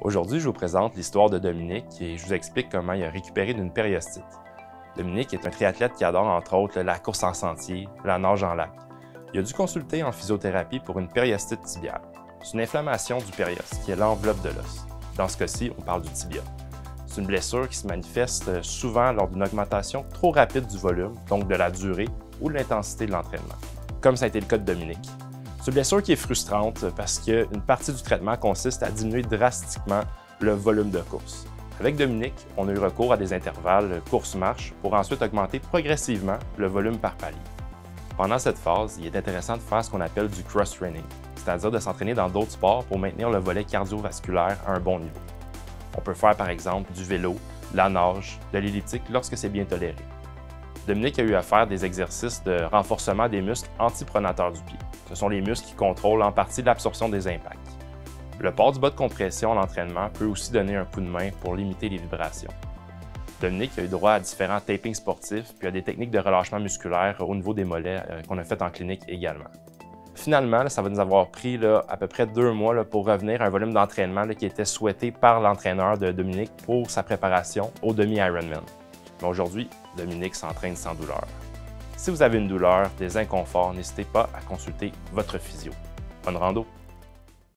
Aujourd'hui, je vous présente l'histoire de Dominique et je vous explique comment il a récupéré d'une périostite. Dominique est un triathlète qui adore entre autres la course en sentier, la nage en lac. Il a dû consulter en physiothérapie pour une périostite tibiale. C'est une inflammation du périos, qui est l'enveloppe de l'os. Dans ce cas-ci, on parle du tibia. C'est une blessure qui se manifeste souvent lors d'une augmentation trop rapide du volume, donc de la durée ou de l'intensité de l'entraînement, comme ça a été le cas de Dominique. C'est une blessure qui est frustrante parce qu'une partie du traitement consiste à diminuer drastiquement le volume de course. Avec Dominique, on a eu recours à des intervalles course-marche pour ensuite augmenter progressivement le volume par palier. Pendant cette phase, il est intéressant de faire ce qu'on appelle du cross-training, c'est-à-dire de s'entraîner dans d'autres sports pour maintenir le volet cardiovasculaire à un bon niveau. On peut faire par exemple du vélo, de la nage, de l'elliptique lorsque c'est bien toléré. Dominique a eu à faire des exercices de renforcement des muscles antipronateurs du pied. Ce sont les muscles qui contrôlent en partie l'absorption des impacts. Le port du bas de compression à l'entraînement peut aussi donner un coup de main pour limiter les vibrations. Dominique a eu droit à différents tapings sportifs puis à des techniques de relâchement musculaire au niveau des mollets qu'on a fait en clinique également. Finalement, ça va nous avoir pris à peu près 2 mois pour revenir à un volume d'entraînement qui était souhaité par l'entraîneur de Dominique pour sa préparation au demi-Ironman. Mais aujourd'hui, Dominique s'entraîne sans douleur. Si vous avez une douleur, des inconforts, n'hésitez pas à consulter votre physio. Bonne rando!